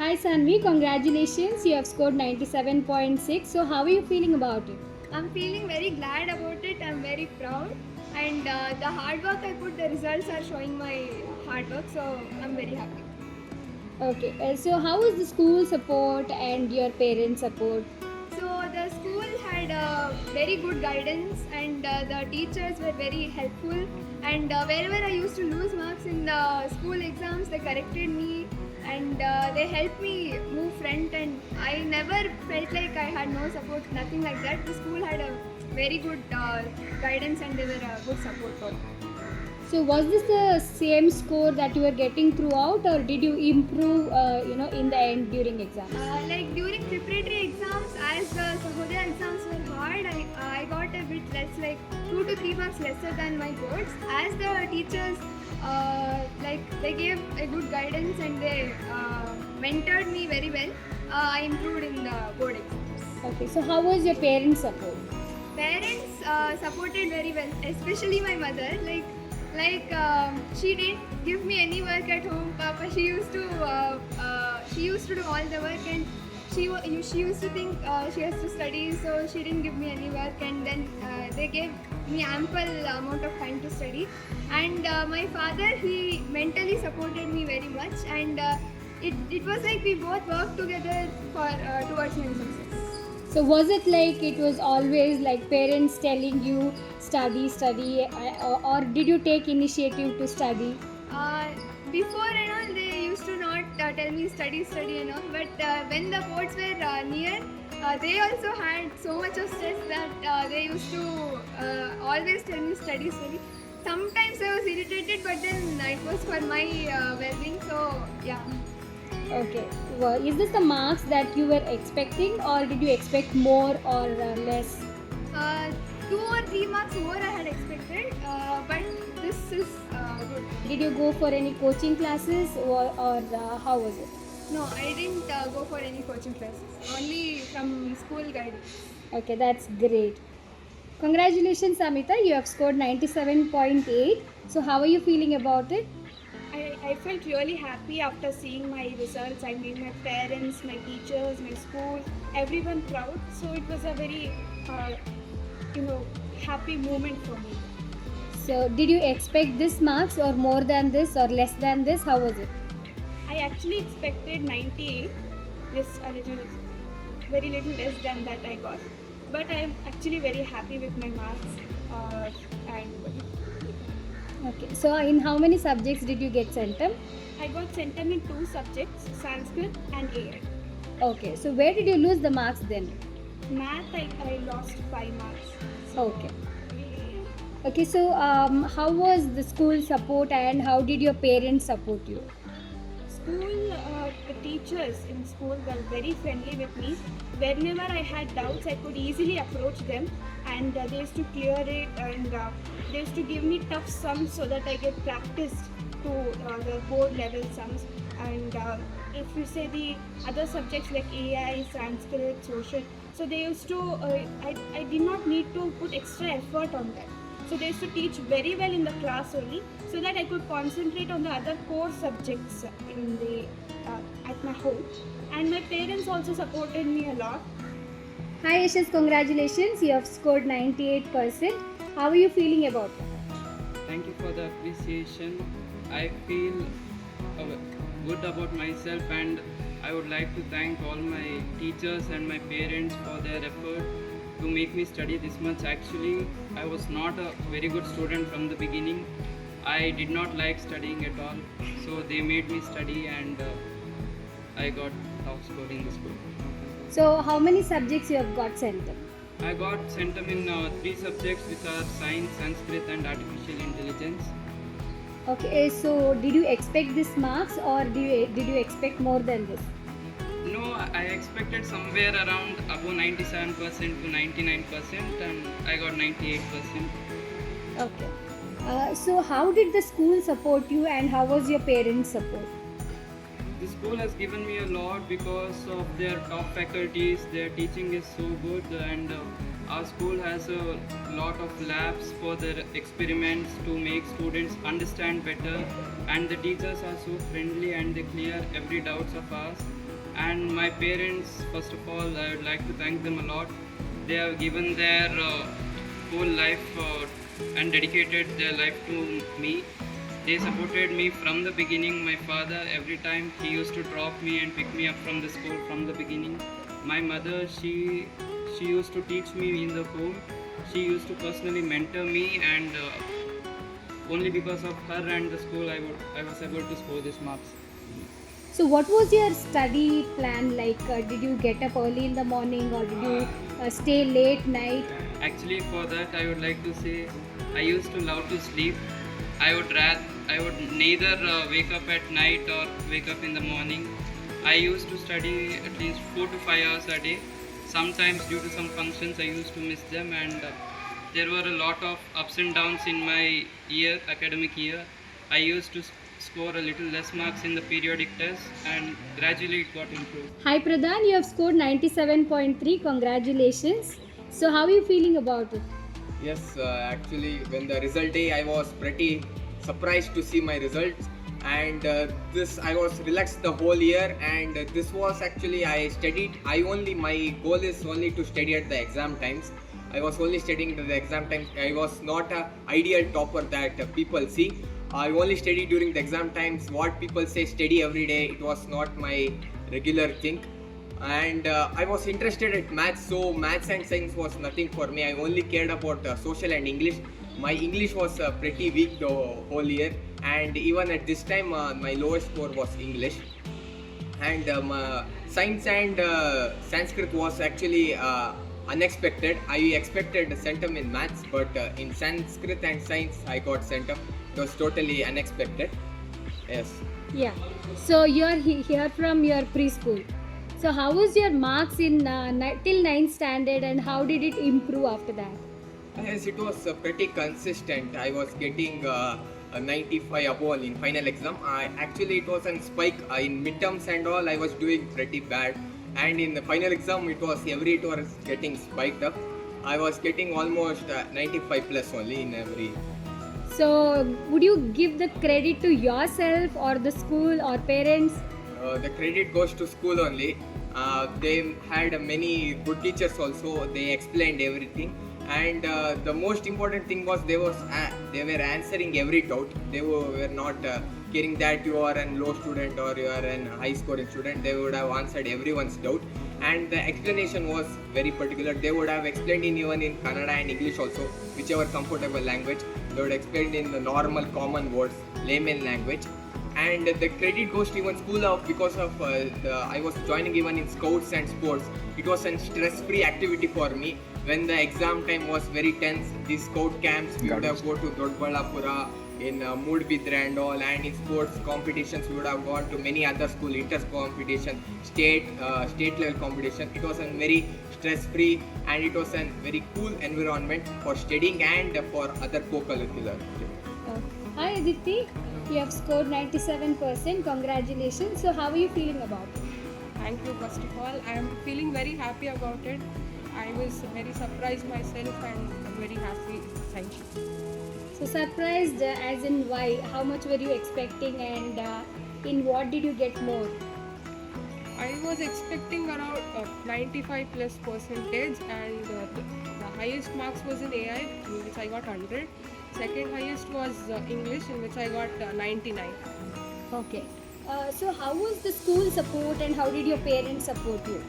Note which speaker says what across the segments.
Speaker 1: Hi Sanvi, congratulations. You have scored 97.6. So, how are you feeling about it?
Speaker 2: I'm feeling very glad about it. I'm very proud. And the hard work I put, the results are showing my hard work. So I'm very happy.
Speaker 1: Okay, so how is the school support and your parents' support?
Speaker 2: So the school had very good guidance, and the teachers were very helpful. And wherever I used to lose marks in the school exams, they corrected me, and they helped me move front. And I never felt like I had no support, nothing like that. The school had a very good guidance, and they were a good support for me.
Speaker 1: So, was this the same score that you were getting throughout, or did you improve, in the end during exams?
Speaker 2: Like during preparatory exams, as the Sahodaya exams were hard, I got a bit less, like 2 to 3 marks lesser than my boards. As the teachers, they gave a good guidance and they mentored me very well, I improved in the board exams.
Speaker 1: Okay, so how was your parents' support?
Speaker 2: Parents supported very well, especially my mother. She didn't give me any work at home. Papa, she used to do all the work, and she used to think she has to study, so she didn't give me any work. And then they gave me ample amount of time to study. And my father, he mentally supported me very much, and it was like we both worked together for towards my success.
Speaker 1: So, was it like it was always like parents telling you study, or did you take initiative to study?
Speaker 2: Uh, Before and all, they used to not tell me study and all. But when the boards were near, they also had so much of stress that they used to always tell me study. Sometimes I was irritated, but then it was for my well-being. So yeah.
Speaker 1: Okay. Well, is this the marks that you were expecting, or did you expect more or less?
Speaker 2: Uh, 2 or 3 marks more I had expected, but this is good.
Speaker 1: Did you go for any coaching classes, or how was it?
Speaker 2: No, I didn't go for any coaching classes. Only from school guidance.
Speaker 1: Okay, that's great. Congratulations, Amita. You have scored 97.8. So, how are you feeling about it?
Speaker 3: I felt really happy after seeing my results. I made my parents, my teachers, my school, everyone proud. So it was a very, happy moment for me.
Speaker 1: So, did you expect this marks, or more than this, or less than this? How was it?
Speaker 3: I actually expected 98, just a little, very little less than that I got. But I am actually very happy with my marks. And
Speaker 1: Okay. So, in how many subjects did you get centum?
Speaker 3: I got centum in 2 subjects, Sanskrit and AI.
Speaker 1: Okay. So, where did you lose the marks then?
Speaker 3: Math, I lost 5 marks.
Speaker 1: Okay. Okay. So, how was the school support, and how did your parents support you?
Speaker 3: School, the teachers in school were very friendly with me. Whenever I had doubts, I could easily approach them, and they used to clear it, and they used to give me tough sums so that I get practiced to the board level sums. And if you say the other subjects like AI, Sanskrit, social, so they used to, I did not need to put extra effort on that. So they used to teach very well in the class only, so that I could concentrate on the other core subjects in the at my home. And my parents also supported me a lot.
Speaker 1: Hi Yashas, congratulations. You have scored 98%. How are you feeling about it?
Speaker 4: Thank you for the appreciation. I feel uh, good about myself, and I would like to thank all my teachers and my parents for their effort to make me study this much. Actually, I was not a very good student from the beginning. I did not like studying at all, so they made me study, and I got top score in the school.
Speaker 1: So, how many subjects you have got centum?
Speaker 4: I got centum in 3 subjects, which are science, Sanskrit, and artificial intelligence.
Speaker 1: Okay, so did you expect this marks, or did you expect more than this?
Speaker 4: No, I expected somewhere around above 97% to 99%, and I got 98%.
Speaker 1: Okay. So, how did the school support you, and how was your parents' support?
Speaker 4: The school has given me a lot because of their top faculties. Their teaching is so good, and our school has a lot of labs for their experiments to make students understand better. And the teachers are so friendly, and they clear every doubts of ours. And my parents, first of all, I would like to thank them a lot. They have given their whole life and dedicated their life to me. They supported me from the beginning. My father, every time he used to drop me and pick me up from the school from the beginning. My mother, she used to teach me in the home. She used to personally mentor me, and only because of her and the school, I was able to score these marks.
Speaker 1: So, what was your study plan like? Did you get up early in the morning or did you stay late night?
Speaker 4: Actually, for that, I would like to say I used to love to sleep. I would neither wake up at night or wake up in the morning. I used to study at least 4 to 5 hours a day. Sometimes, due to some functions, I used to miss them, and there were a lot of ups and downs in my academic year. I used to score a little less marks in the periodic test, and gradually it got improved.
Speaker 1: Hi Pradhan, you have scored 97.3. Congratulations. So, how are you feeling about it?
Speaker 5: Yes, actually, when the result day, I was pretty surprised to see my results, and this I was relaxed the whole year. And this was actually I studied. My goal is only to study at the exam times. I was only studying at the exam times. I was not a ideal topper that people see. I only study during the exam times. What people say study every day, it was not my regular thing. And I was interested at maths, so maths and science was nothing for me. I only cared about social and English. My English was pretty weak the whole year, and even at this time my lowest score was English. And science and Sanskrit was actually unexpected. I expected centum in maths, but in Sanskrit and science I got centum. It was totally unexpected. Yes.
Speaker 1: Yeah. So, you're here from your preschool. So, how was your marks in till 9th standard and how did it improve after that?
Speaker 5: Yes, it was pretty consistent. I was getting a 95 above in final exam. Actually, it was a spike in midterms and all. I was doing pretty bad, and in the final exam, it was getting spiked up. I was getting almost 95 plus only in every.
Speaker 1: So, would you give the credit to yourself or the school or parents?
Speaker 5: The credit goes to school only. They had many good teachers also. They explained everything, and the most important thing was they were answering every doubt. They were not caring that you are a low student or you are a high scoring student. They would have answered everyone's doubt, and the explanation was very particular. They would have explained even in Kannada and English also, whichever comfortable language. They would explain in the normal common words, layman language. And the credit goes to even school because of I was joining even in scouts and sports. It was a stress-free activity for me. When the exam time was very tense, these scout camps, we would have go to Dodbalapura, in Moodbidra and all, and in sports competitions we would have gone to many other school inter competition, state level competition. It was a very stress-free and it was a very cool environment for studying and for other co-curricular.
Speaker 1: Hi Aditi, you have scored 97%. Congratulations. So, how are you feeling about it?
Speaker 6: Thank you. First of all, I am feeling very happy about it. I was very surprised myself and I'm very happy. Thank you.
Speaker 1: So, surprised as in why? How much were you expecting and in what did you get more?
Speaker 6: I was expecting around 95 plus percentage, and the highest marks was in AI, in which I got 100. Second highest was English, in which I got 99.
Speaker 1: Okay. So, how was the school support and how did your parents support you?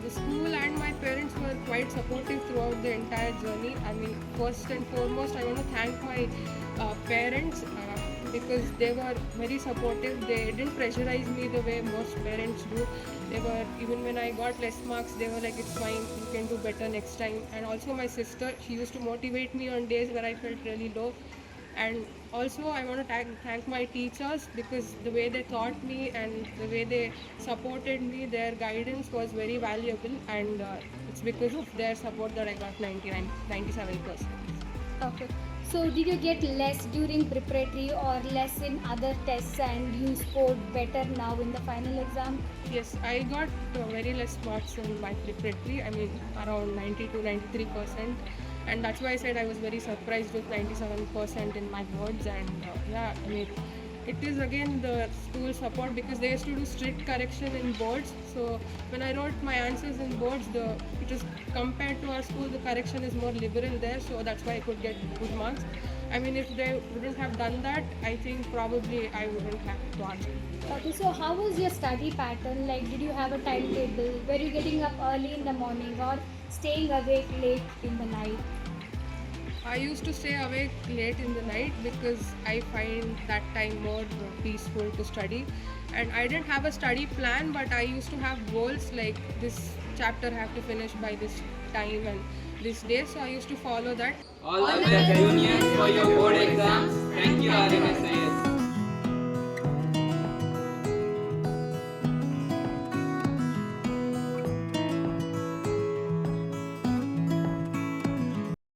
Speaker 6: The school and my parents were quite supportive throughout the entire journey. I mean, first and foremost, I want to thank my parents because they were very supportive. They didn't pressurize me the way most parents do. They were, even when I got less marks, they were like, it's fine, you can do better next time. And also my sister, she used to motivate me on days where I felt really low. And also I want to thank my teachers because the way they taught me and the way they supported me, their guidance was very valuable, and it's because of their support that I got 97%.
Speaker 1: Okay. So, did you get less during preparatory or less in other tests and you scored better now in the final exam?
Speaker 6: Yes, I got very less marks in my preparatory, I mean around 90 to 93%, and that's why I said I was very surprised with 97% in my boards. And yeah, I mean it is again the school support, because they used to do strict correction in boards. So when I wrote my answers in boards, it is compared to our school, the correction is more liberal there, so that's why I could get good marks. I mean, if they wouldn't have done that, I think probably I wouldn't have got it.
Speaker 1: Okay, so how was your study pattern? Like, did you have a timetable? Were you getting up early in the morning or staying awake late in the night?
Speaker 6: I used to stay awake late in the night because I find that time more peaceful to study. And I didn't have a study plan, but I used to have goals like this chapter I have to finish by this time and this day. So I used to follow that.
Speaker 4: All the best, Union, for your board exams. Thank you, RNSIS.